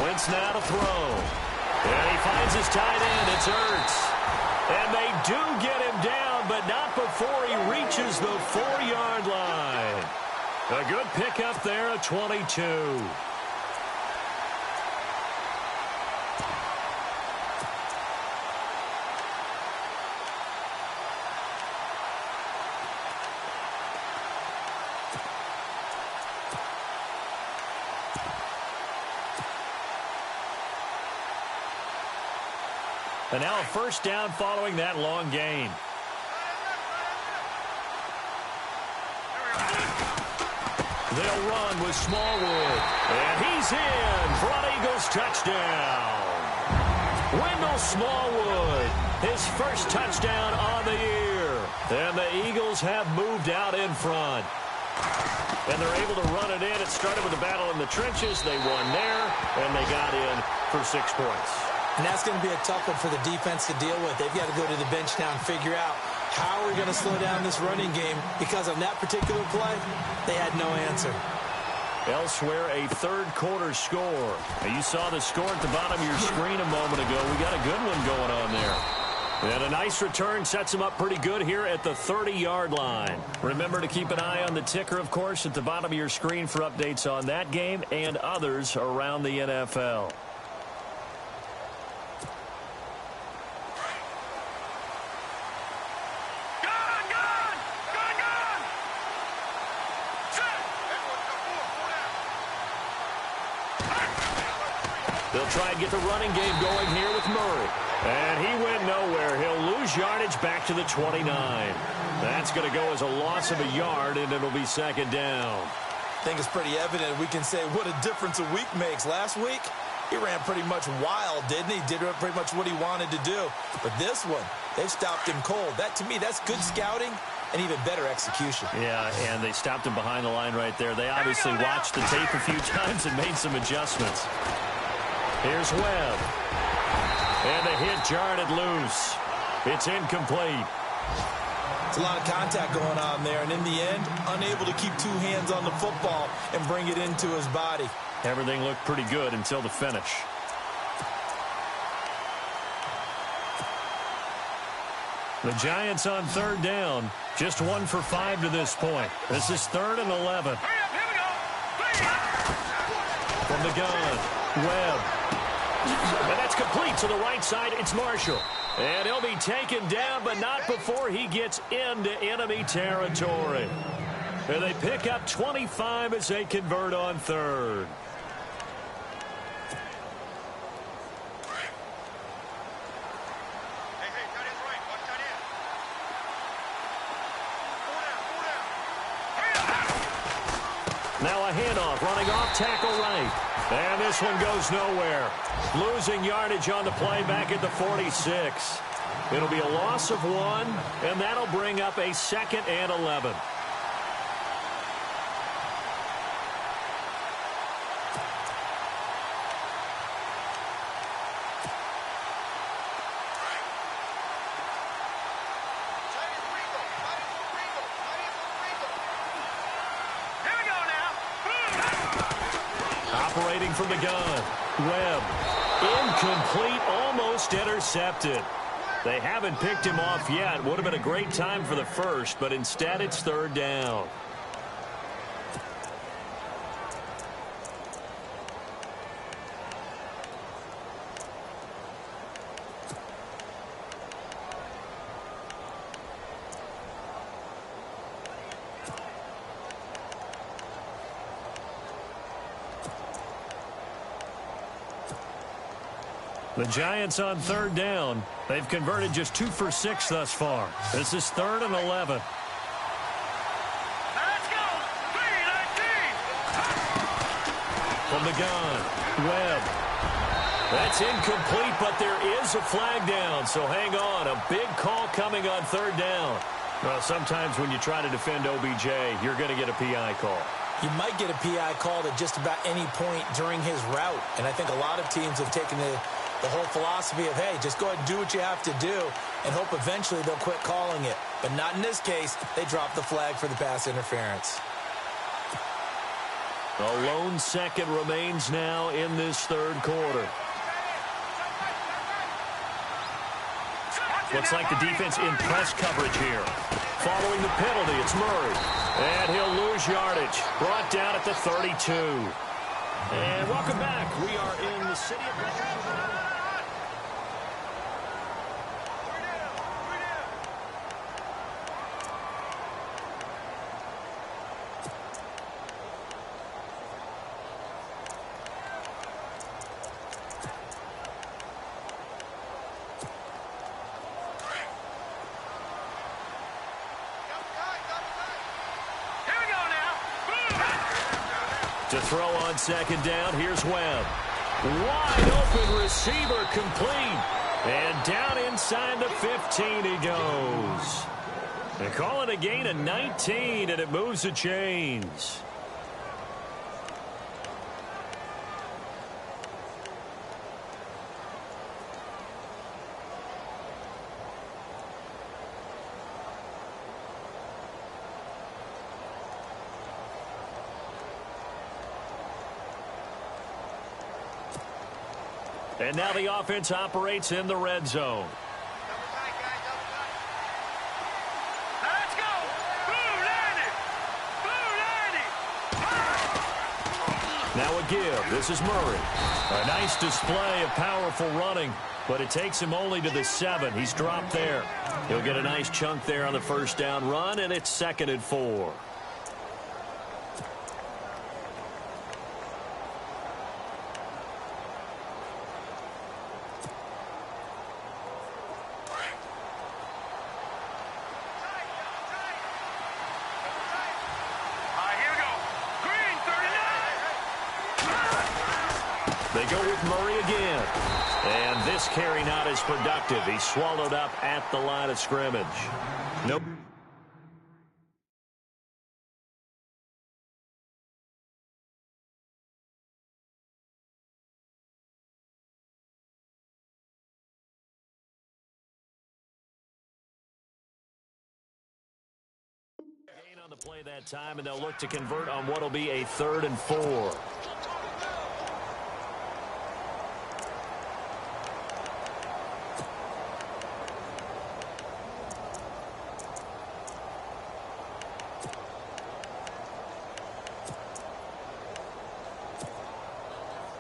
S3: Wentz now to throw. And he finds his tight end. It's Ertz. And they do get him down, but not before he reaches the 4-yard line. A good pickup there at 22. And now a 1st down following that long gain. They'll run with Smallwood. And he's in for an Eagles touchdown. Wendell Smallwood, his 1st touchdown on the year. And the Eagles have moved out in front. And they're able to run it in. It started with a battle in the trenches. They won there, and they got in for 6 points.
S4: And that's going to be a tough one for the defense to deal with. They've got to go to the bench now and figure out how are we going to slow down this running game, because on that particular play, they had no answer.
S3: Elsewhere, a 3rd quarter score. Now, you saw the score at the bottom of your screen a moment ago. We got a good one going on there. And a nice return sets him up pretty good here at the 30-yard line. Remember to keep an eye on the ticker, of course, at the bottom of your screen for updates on that game and others around the NFL. They'll try and get the running game going here with Murray. And he went nowhere. He'll lose yardage back to the 29. That's going to go as a loss of a yard, and it'll be 2nd down.
S4: I think it's pretty evident. We can say what a difference a week makes. Last week, he ran pretty much wild, didn't he? Did pretty much what he wanted to do. But this one, they've stopped him cold. That, to me, that's good scouting and even better execution.
S3: Yeah, and they stopped him behind the line right there. They obviously watched the tape a few times and made some adjustments. Here's Webb. And the hit jarred it loose. It's incomplete.
S4: It's a lot of contact going on there, and in the end, unable to keep two hands on the football and bring it into his body.
S3: Everything looked pretty good until the finish. The Giants on third down, just 1 for 5 to this point. This is 3rd and 11. From the gun, Webb. And that's complete to the right side. It's Marshall. And he'll be taken down, but not before he gets into enemy territory. And they pick up 25 as they convert on third. Now a handoff, running off tackle right. And this one goes nowhere. Losing yardage on the play back at the 46. It'll be a loss of 1, and that'll bring up a 2nd and 11. Operating from the gun, Webb. Incomplete, almost intercepted. They haven't picked him off yet. Would have been a great time for the first, but instead it's 3rd down. The Giants on 3rd down. They've converted just 2 for 6 thus far. This is 3rd and 11.
S5: Let's go! 3-19!
S3: From the gun, Webb. That's incomplete, but there is a flag down, so hang on. A big call coming on 3rd down. Well, sometimes when you try to defend OBJ, you're going to get a PI call.
S4: You might get a PI called at just about any point during his route, and I think a lot of teams have taken the whole philosophy of, hey, just go ahead and do what you have to do and hope eventually they'll quit calling it. But not in this case. They dropped the flag for the pass interference.
S3: A lone second remains now in this 3rd quarter. Looks like the defense in press coverage here. Following the penalty, it's Murray. And he'll lose yardage. Brought down at the 32. And welcome back. We are in the city of... To throw on 2nd down, here's Webb. Wide open receiver complete. And down inside the 15 he goes. They call it a gain of 19, and it moves the chains. And now the offense operates in the red zone.
S5: Let's go! Blue 90!
S3: Now a give. This is Murray. A nice display of powerful running, but it takes him only to the 7. He's dropped there. He'll get a nice chunk there on the 1st down run, and it's 2nd and 4. They go with Murray again. And this carry not as productive. He's swallowed up at the line of scrimmage. Nope. on the play that time, and they'll look to convert on what will be a 3rd and 4.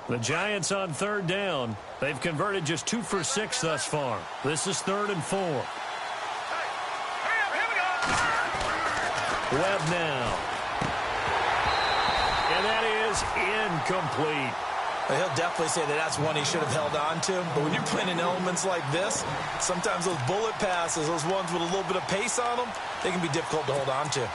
S3: The Giants on 3rd down. They've converted just 2 for 6 thus far. This is 3rd and 4. Webb now. And that is incomplete.
S4: He'll definitely say that that's one he should have held on to. But when you're playing in elements like this, sometimes those bullet passes, those ones with a little bit of pace on them, they can be difficult to hold on to.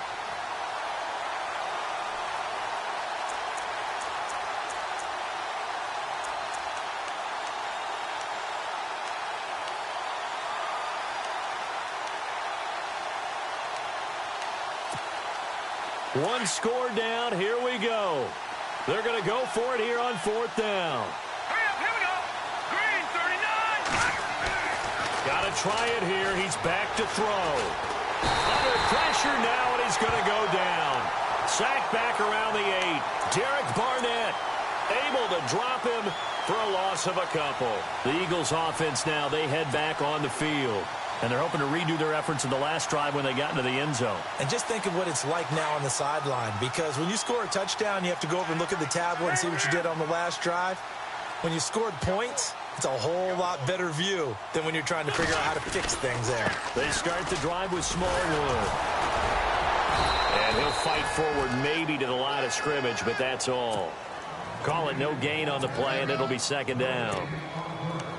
S3: One score down. Here we go. They're going to go for it here on 4th down.
S5: Here we go. Green, 39.
S3: Got to try it here. He's back to throw. Under pressure now, and he's going to go down. Sacked back around the 8. Derek Barnett able to drop him for a loss of a couple. The Eagles offense now, they head back on the field. And they're hoping to redo their efforts in the last drive when they got into the end zone.
S4: And just think of what it's like now on the sideline, because when you score a touchdown, you have to go over and look at the tablet and see what you did on the last drive. When you scored points, it's a whole lot better view than when you're trying to figure out how to fix things there.
S3: They start the drive with Smallwood. And he'll fight forward maybe to the line of scrimmage, but that's all. Call it no gain on the play, and it'll be 2nd down.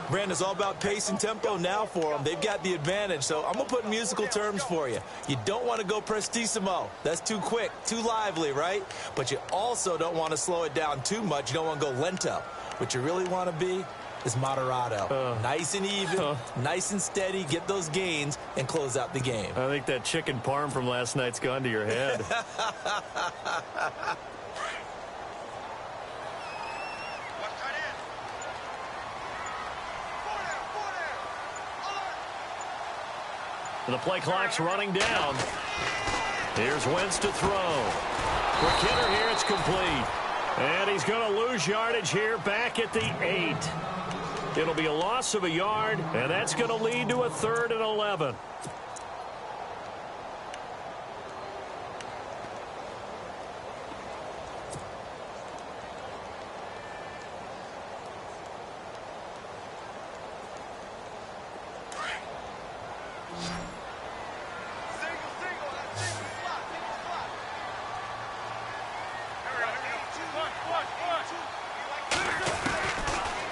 S4: Brandon, it's all about pace and tempo now for them. They've got the advantage, so I'm going to put musical terms for you. You don't want to go prestissimo. That's too quick, too lively, right? But you also don't want to slow it down too much. You don't want to go lento. What you really want to be is moderato. Nice and even, nice and steady, get those gains, and close out the game.
S3: I think that chicken parm from last night's gone to your head. The play clock's running down. Here's Wentz to throw. Quick hitter here, it's complete. And he's going to lose yardage here back at the 8. It'll be a loss of a yard, and that's going to lead to a 3rd and 11.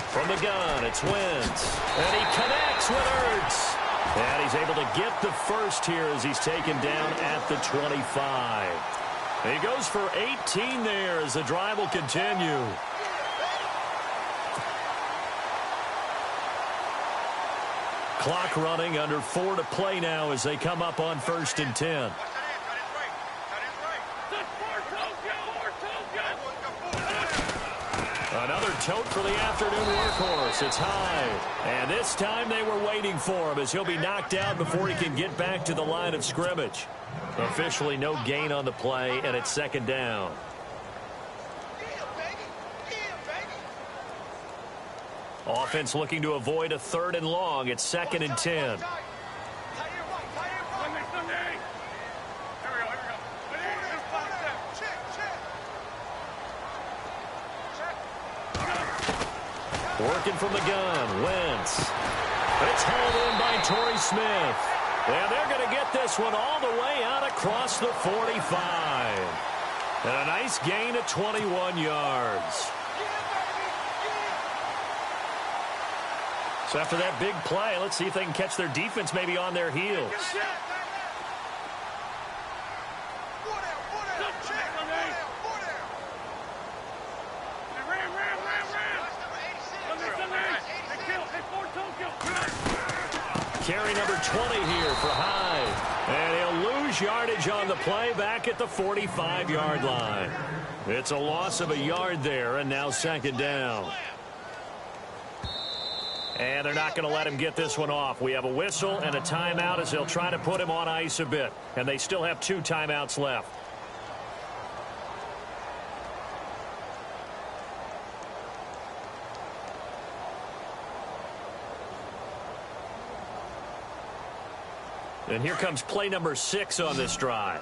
S3: From the gun, it's Wentz. And he connects with Ertz. And he's able to get the first here as he's taken down at the 25. He goes for 18 there as the drive will continue. Clock running, under 4 to play now as they come up on 1st and 10. Another tote for the afternoon workhorse. It's high. And this time they were waiting for him as he'll be knocked out before he can get back to the line of scrimmage. Officially no gain on the play, and it's 2nd down. Offense looking to avoid a 3rd and long. It's 2nd and 10. Working from the gun, Wentz. It's hauled in by Torrey Smith. And they're going to get this one all the way out across the 45. And a nice gain of 21 yards. So after that big play, let's see if they can catch their defense maybe on their heels. Carry number 20 here for Hyde. And he'll lose yardage on the play back at the 45-yard line. It's a loss of a yard there, and now 2nd down. And they're not going to let him get this one off. We have a whistle and a timeout as they'll try to put him on ice a bit. And they still have 2 timeouts left. And here comes play number 6 on this drive.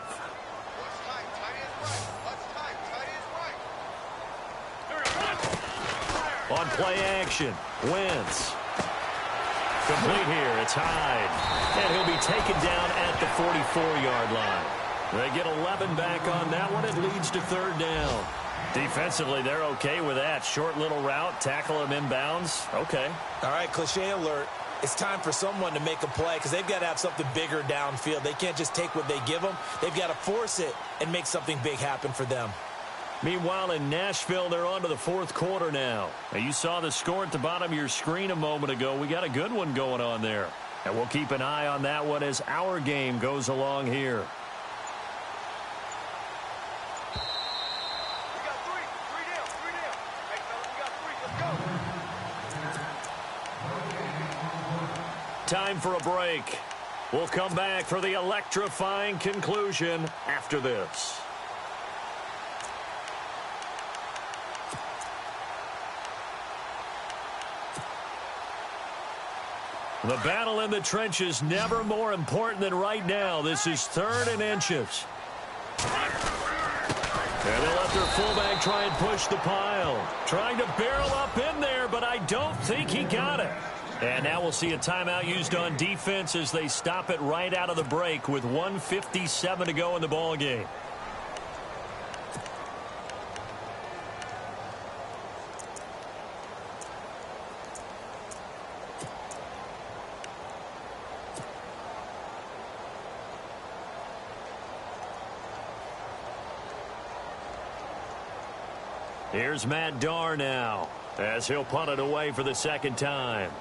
S3: On play action, Wentz. Complete here, it's Hyde. And he'll be taken down at the 44-yard line. They get 11 back on that one. It leads to 3rd down. Defensively, they're okay with that. Short little route, tackle him inbounds. Okay.
S4: All right, cliche alert. It's time for someone to make a play because they've got to have something bigger downfield. They can't just take what they give them. They've got to force it and make something big happen for them.
S3: Meanwhile, in Nashville, they're on to the 4th quarter now. Now, you saw the score at the bottom of your screen a moment ago. We got a good one going on there. And we'll keep an eye on that one as our game goes along here.
S5: We got 3. 3 down. 3 down. Hey, fellas, we got 3. Let's go.
S3: Time for a break. We'll come back for the electrifying conclusion after this. The battle in the trenches never more important than right now. This is 3rd and inches. And they let their fullback try and push the pile. Trying to barrel up in there, but I don't think he got it. And now we'll see a timeout used on defense as they stop it right out of the break with 1:57 to go in the ball game. Here's Matt Darr now as he'll punt it away for the 2nd time.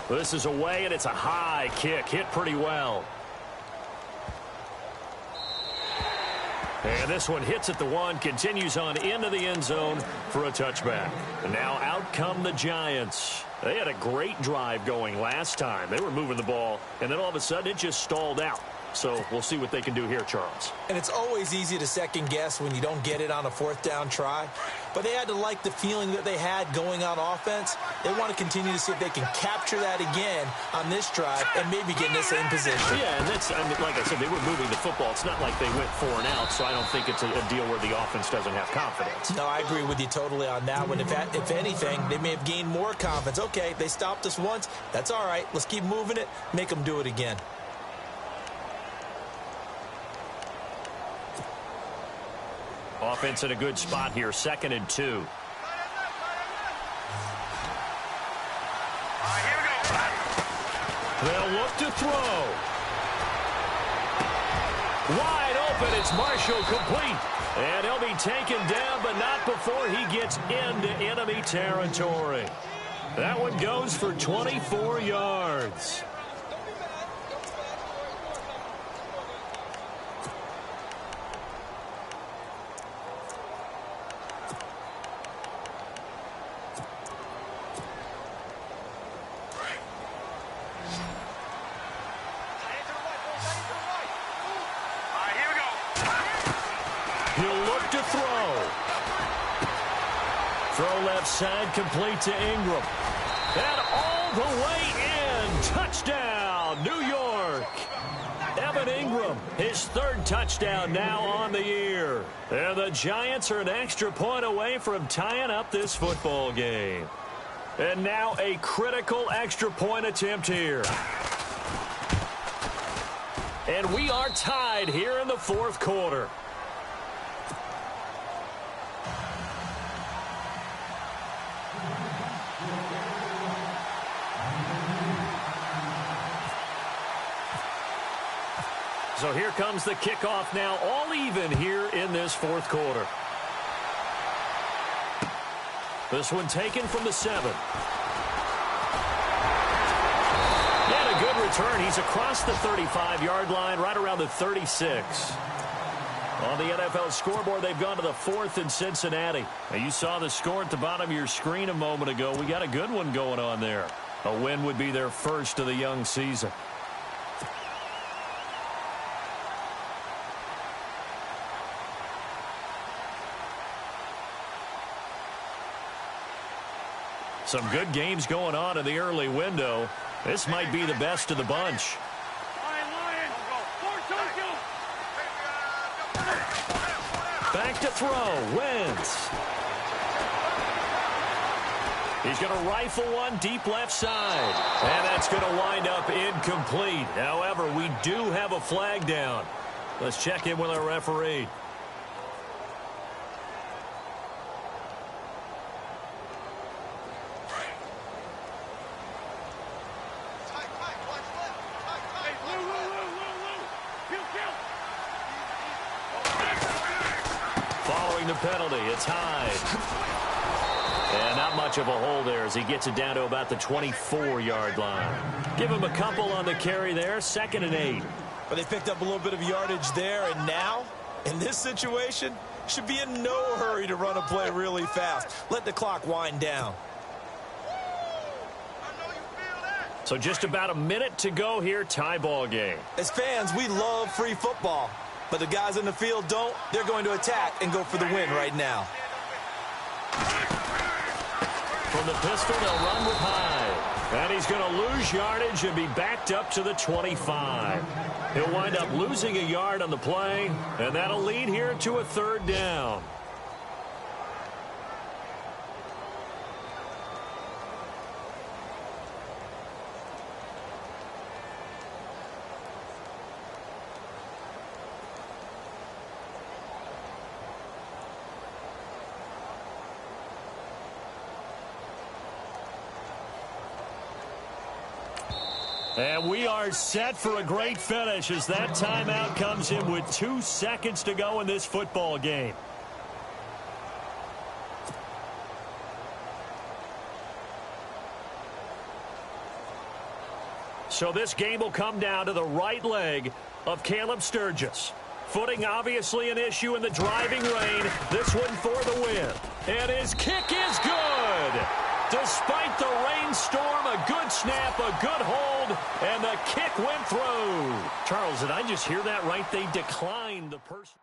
S3: This is away, and it's a high kick. Hit pretty well. And this one hits at the 1, continues on into the end zone for a touchback. And now out come the Giants. They had a great drive going last time. They were moving the ball, and then all of a sudden it just stalled out. So we'll see what they can do here, Charles.
S4: And it's always easy to second guess when you don't get it on a 4th down try. But they had to like the feeling that they had going on offense. They want to continue to see if they can capture that again on this drive and maybe get in the same position.
S3: Yeah, and that's, I mean, like I said, they were moving the football. It's not like they went 4 and out, so I don't think it's a deal where the offense doesn't have confidence.
S4: No, I agree with you totally on that one. If anything, they may have gained more confidence. Okay, they stopped us once. That's all right. Let's keep moving it. Make them do it again.
S3: Offense in a good spot here, 2nd and 2.
S5: All right, here we go.
S3: They'll look to throw. Wide open, it's Marshall complete. And he'll be taken down, but not before he gets into enemy territory. That one goes for 24 yards. Throw left side, complete to Ingram. And all the way in. Touchdown, New York. Evan Ingram, his 3rd touchdown now on the year. And the Giants are an extra point away from tying up this football game. And now a critical extra point attempt here. And we are tied here in the 4th quarter. So here comes the kickoff now, all even here in this 4th quarter. This one taken from the 7. And a good return. He's across the 35-yard line, right around the 36. On the NFL scoreboard, they've gone to the 4th in Cincinnati. Now, you saw the score at the bottom of your screen a moment ago. We got a good one going on there. A win would be their first of the young season. Some good games going on in the early window. This might be the best of the bunch. Back to throw. Wentz. He's going to rifle one deep left side. And that's going to wind up incomplete. However, we do have a flag down. Let's check in with our referee. Following the penalty, it's Hyde. And not much of a hole there as he gets it down to about the 24-yard line. Give him a couple on the carry there, 2nd and 8.
S4: But they picked up a little bit of yardage there, and now, in this situation, should be in no hurry to run a play really fast. Let the clock wind down.
S3: So just about a minute to go here, tie ball game.
S4: As fans, we love free football. But the guys in the field don't. They're going to attack and go for the win right now.
S3: From the pistol, they'll run with Hyde. And he's going to lose yardage and be backed up to the 25. He'll wind up losing a yard on the play, and that'll lead here to a 3rd down. And we are set for a great finish as that timeout comes in with 2 seconds to go in this football game. So this game will come down to the right leg of Caleb Sturgis. Footing obviously an issue in the driving rain. This one for the win. And his kick is good. Despite the rainstorm, a good snap, a good hold, and the kick went through. Charles, did I just hear that right? They declined the person.